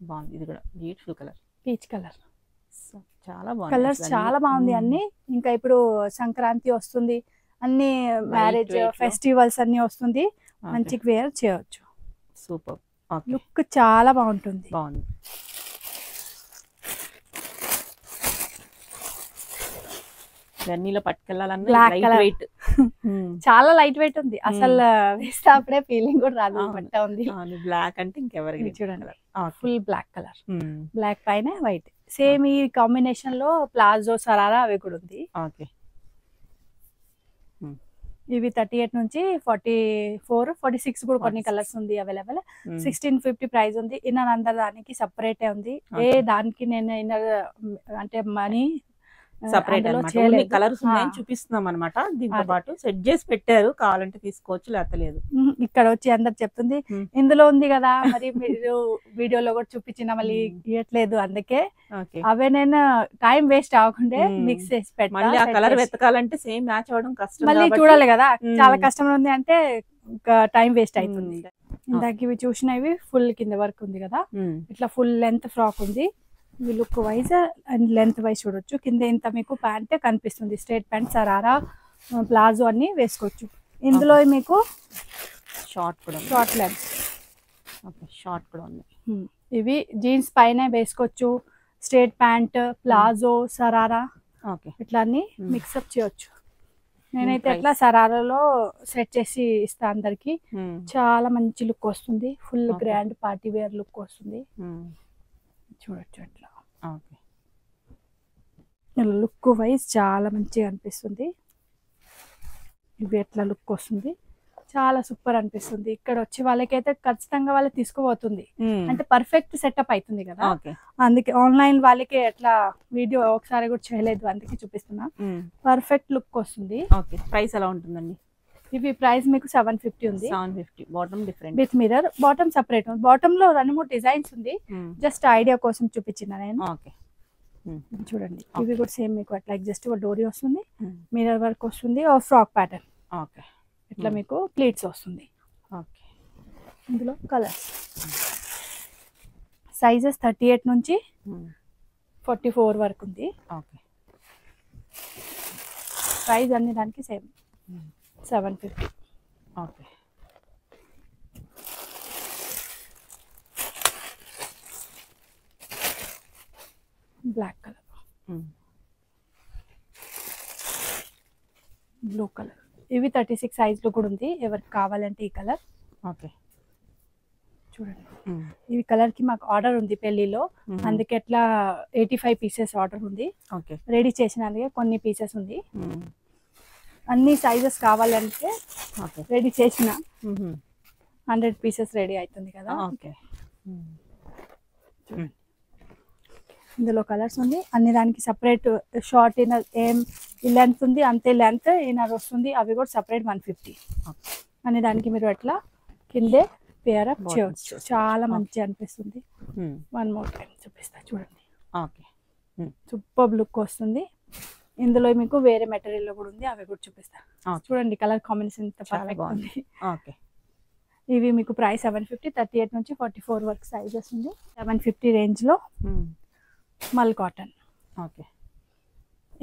బాగుంది, ఇది కూడా బ్యూటిఫుల్ కలర్, పీచ్ కలర్. చాలా బాగుంది, కలర్స్ చాలా బాగుంది అన్ని. ఇంకా ఇప్పుడు సంక్రాంతి వస్తుంది, అన్ని మ్యారేజ్ ఫెస్టివల్స్ అన్ని వస్తుంది, మంచిగా వేర్ చేయొచ్చు. సూపర్, లుక్ చాలా బాగుంటుంది. బాగుంది. జర్నీలో పట్టుకెళ్ళాలన్నా లైట్ వెయిట్, చాలా లైట్ వెయిట్ ఉంది. అసలు వేస్తే అప్పుడే ఫీలింగ్ కూడా రాదు, పట్ట ఉంది. బ్లాక్ అంటే ఇంకెవరికి చూడండి, ఫుల్ బ్లాక్ కలర్, బ్లాక్ పైన వైట్. సేమ్ ఈ కాంబినేషన్ లో ప్లాజో సరారా అవి కూడా ఉంది. ఓకే, ఇవి 38 నుంచి 44 46 కూడా కొన్ని కలర్స్ ఉంది అవైలబుల్. 1650 ప్రైస్ ఉంది. ఇన్నర్ అందర్ దానికి సపరేట్ ఉంది. ఏ దానికి నేను ఇన్నర్ అంటే మనీ సపరేట్ కలర్స్ ఉన్నాయని చూపిస్తున్నాం అనమాట. దీంతో పాటు సెట్ చేసి పెట్టారు, కావాలంటే తీసుకోవచ్చు లేకపోతే లేదు. ఇక్కడ వచ్చి అందరు చెప్తుంది ఇందులో ఉంది కదా మరి మీరు వీడియోలో కూడా చూపించిన మళ్ళీ ఇవ్వట్లేదు, అందుకే అవే నేను టైం వేస్ట్ అవ్వకుండా మిక్స్ చేసి పెట్టాలి. ఆ కలర్ వెతకాలంటే సేమ్ మ్యాచ్ అవ్వడం కష్టం, మళ్ళీ చూడాలి కదా, చాలా కష్టం ఉంది అంటే టైం వేస్ట్ అవుతుంది. ఇందాక ఇవి చూసినవి ఫుల్ కింద వర్క్ ఉంది కదా, ఇట్లా ఫుల్ లెంత్ ఫ్రాక్ ఉంది. Look wise and length wise చూడొచ్చు. కింద ఇంత మీకు ప్యాంట్ కనిపిస్తుంది, స్ట్రేట్ ప్యాంట్, సరారా, ప్లాజో అన్ని వేసుకోవచ్చు. ఇందులో మీకు షార్ట్ లెంత్ షార్ట్ కూడా ఉంది. ఇవి జీన్స్ పైన వేసుకోవచ్చు, స్ట్రేట్ ప్యాంట్, ప్లాజో, సరారా ఇట్లా అన్ని మిక్సప్ చేయొచ్చు. నేనైతే ఎట్లా సరారాలో సెట్ చేసి ఇస్తా అందరికి. చాలా మంచి లుక్ వస్తుంది, full grand party wear look వస్తుంది. చూడొచ్చు అట్లా లుక్ వైజ్ చాలా మంచిగా అనిపిస్తుంది. ఇవి ఎట్లా లుక్ వస్తుంది, చాలా సూపర్ అనిపిస్తుంది. ఇక్కడ వచ్చి వాళ్ళకైతే ఖచ్చితంగా వాళ్ళు తీసుకుపోతుంది, అంటే పర్ఫెక్ట్ సెటప్ అవుతుంది కదా. అందుకే ఆన్లైన్ వాళ్ళకి ఎట్లా వీడియో ఒకసారి కూడా చేయలేదు, అందుకే చూపిస్తున్నా. పర్ఫెక్ట్ లుక్ వస్తుంది. ప్రైస్ ఎలా ఉంటుందండి? ఇవి ప్రైస్ మీకు 750 ఉంది. 750. Bottom different with mirror, bottom separate ఉంది. బాటమ్ లో 2-3 డిజైన్స్ ఉంది, జస్ట్ ఐడియా కోసం చూపించిన నేను. చూడండి ఇవి కూడా సేమ్ మీకు అట్లా జస్ట్ డోరీ వస్తుంది, మిర్రర్ వర్క్ వస్తుంది, ఫ్రాక్ ప్యాటర్న్ ఇట్లా మీకు ప్లీట్స్ వస్తుంది. ఇందులో కలర్స్ సైజెస్ 38 నుంచి 44 వరకు ఉంది. ప్రైస్ అన్ని దానికి same 750. Black colour, blue colour, ఇవి 36 సైజ్ లో కూడా ఉంది, ఎవరికి కావాలంటే ఈ కలర్. చూడండి ఈ కలర్ కి మాకు ఆర్డర్ ఉంది పెళ్లిలో, అందుకే ఎట్లా 85 పీసెస్ ఆర్డర్ ఉంది, రెడీ చేసినందుకే కొన్ని పీసెస్ ఉంది. అన్ని సైజెస్ కావాలంటే రెడీ చేసిన 100 పీసెస్ రెడీ అవుతుంది కదా. ఇందులో కలర్స్ ఉంది, అన్ని దానికి సపరేట్ షార్ట్ ఇన్నర్ ఏం లెంత్ ఉంది అంతే లెంత్ ఇన్నర్ వస్తుంది, అవి కూడా సపరేట్ 150. అన్ని దానికి మీరు అట్లా కిందే పేర్ అప్ చేయవచ్చు, చాలా మంచిగా అనిపిస్తుంది. 1 మోర్ టైం చూపిస్తా చూడండి, సూపర్ లుక్ వస్తుంది. ఇందులో మీకు వేరే మెటీరియల్ లో కూడా ఉంది, అవి కూడా చూపిస్తా. చూడండి కలర్ కాంబినేషన్ ఎంత పర్ఫెక్ట్ ఉంది. ఇవి మీకు ప్రైస్ 750, 38 నుంచి 44 వరకు సైజెస్ ఉంది. 750 రేంజ్ లో మల్ కాటన్.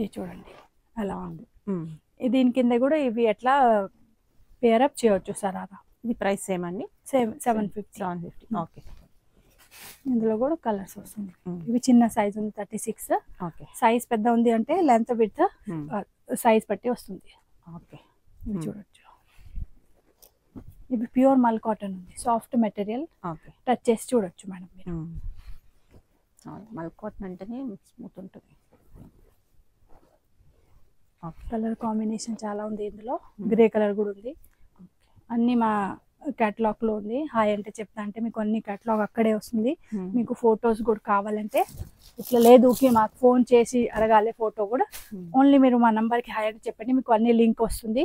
ఇది చూడండి అలా ఉంది. దీని కింద కూడా ఇవి ఎట్లా పేర్ అప్ చేయవచ్చు సరారా. ఇది ప్రైస్ సేమ్ అండి, సేమ్ 750. ఓకే. ఇందులో కూడా కలర్స్ వస్తుంది. ఇవి చిన్న సైజ్ ఉంది 36. సైజ్ పెద్ద ఉంది అంటే లెంత్ విడ్త్ సైజ్ బట్టి వస్తుంది. ఇవి చూడొచ్చు. ఇవి ప్యూర్ మల్ కాటన్ ఉంది, సాఫ్ట్ మెటీరియల్, టచ్ చేసి చూడొచ్చు మేడం మీరు. మల్ కాటన్ అంటేనే స్మూత్ ఉంటుంది. కలర్ కాంబినేషన్ చాలా ఉంది, ఇందులో గ్రే కలర్ కూడా ఉంది. అన్ని మా కేటలాగ్ లో ఉంది. హాయ్ అంటే చెప్తా అంటే మీకు అన్ని కేటలాగ్ అక్కడే వస్తుంది. మీకు ఫొటోస్ కూడా కావాలంటే ఇట్లా లేదు మాకు ఫోన్ చేసి అడగాలి ఫోటో కూడా, ఓన్లీ మీరు మా నంబర్ కి హాయ్ అంటే చెప్పండి, మీకు అన్ని లింక్ వస్తుంది.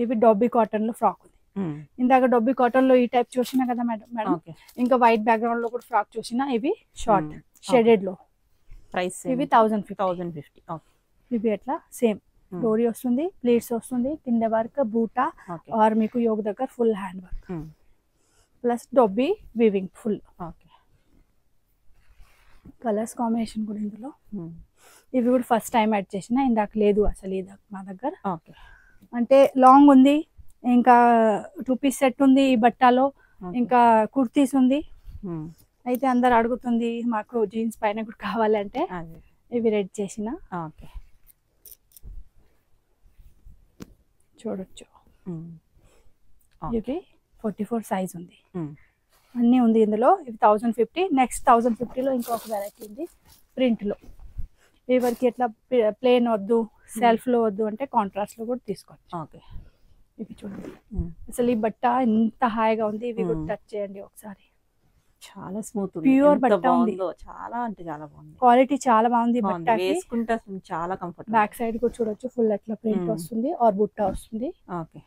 ఇవి డొబ్బీ కాటన్ లో ఫ్రాక్ ఉంది. ఇందాక డొబ్బీ కాటన్ లో ఈ టైప్ చూసినా కదా మేడం, ఇంకా వైట్ బ్యాక్గ్రౌండ్ లో కూడా ఫ్రాక్ చూసినా. ఇవి షార్ట్ షేడెడ్ లో ప్రైస్ ఇవి 1050. ఇవి ఎట్లా సేమ్ డోరీ వస్తుంది, ప్లేట్స్ వస్తుంది, కింద వర్క్ బూటా ఆర్ మీకు యోగ దగ్గర full hand work plus dobby weaving full. Colours combination కూడా ఇందులో. ఇవి కూడా ఫస్ట్ టైం యాడ్ చేసిన, ఇందాక లేదు అసలు ఇది మా దగ్గర. అంటే లాంగ్ ఉంది, ఇంకా 2 పీస్ సెట్ ఉంది ఈ బట్టాలో, ఇంకా కుర్తీస్ ఉంది. అయితే అందరు అడుగుతుంది మాకు జీన్స్ పైన కూడా కావాలంటే ఇవి రెడీ చేసిన. చూడొచ్చు ఇవి 44 సైజ్ ఉంది, అన్నీ ఉంది ఇందులో. ఇవి 1050. నెక్స్ట్ 1050లో ఇంకొక వెరైటీ ఉంది ప్రింట్ లో. ఎవరికి ఎట్లా ప్లేన్ వద్దు సెల్ఫ్ లో వద్దు అంటే కాంట్రాస్ట్ లో కూడా తీసుకోవచ్చు. ఓకే. ఇవి చూడండి అసలు ఈ బట్ట ఎంత హాయిగా ఉంది. ఇవి కూడా టచ్ చేయండి ఒకసారి. చాలా స్మూత్ ప్యూర్ బట్ట ఉంది. చాలా అంటే చాలా బాగుంది. క్వాలిటీ చాలా బాగుంది. బట్టకి వేసుకుంటే చాలా కంఫర్ట్. బ్యాక్ సైడ్ కూడా చూడొచ్చు ఫుల్ అట్లా ప్రింట్ వస్తుంది ఆర్ బుట్ట వస్తుంది. ఓకే.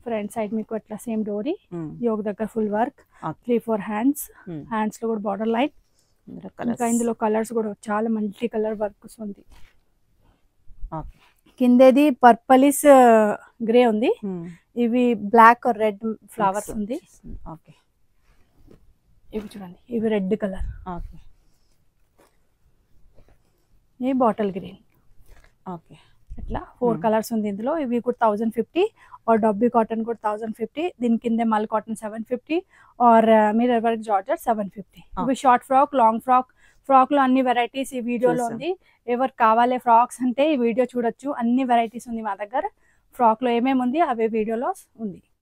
ఫ్రంట్ సైడ్ మీకు అట్లా సేమ్ డోరీ, యోగ్ దగ్గర ఫుల్ వర్క్, 3-4 హ్యాండ్స్ లో కూడా బార్డర్ లైన్. ఇంకా ఇందులో కలర్స్ కూడా చాలా మల్టీ కలర్ వర్క్ ఉంది. కిందేది పర్పలిస్ గ్రే ఉంది. ఇవి బ్లాక్ రెడ్ ఫ్లవర్స్ ఉంది. ఓకే. ఇవి చూడండి ఇవి రెడ్ కలర్. ఓకే. ఇది బాటిల్ గ్రీన్. ఓకే. ఇట్లా 4 కలర్స్ ఉంది ఇందులో. ఇవి కూడా 1050 और डॉबी कॉटन కూడా 1050. దీని కింద మల్ కాటన్ 750 और మిర్రర్ వర్క్ జార్జెట్ 750. ఇవి షార్ట్ ఫ్రాక్, లాంగ్ ఫ్రాక్ లో అన్ని వెరైటీస్ ఈ వీడియోలో ఉంది. ఎవరు కావాలి ఫ్రాక్స్ అంటే ఈ వీడియో చూడొచ్చు. అన్ని వెరైటీస్ ఉంది మా దగ్గర. ఫ్రాక్ లో ఏమేమి ఉంది అవే వీడియోలో ఉంది.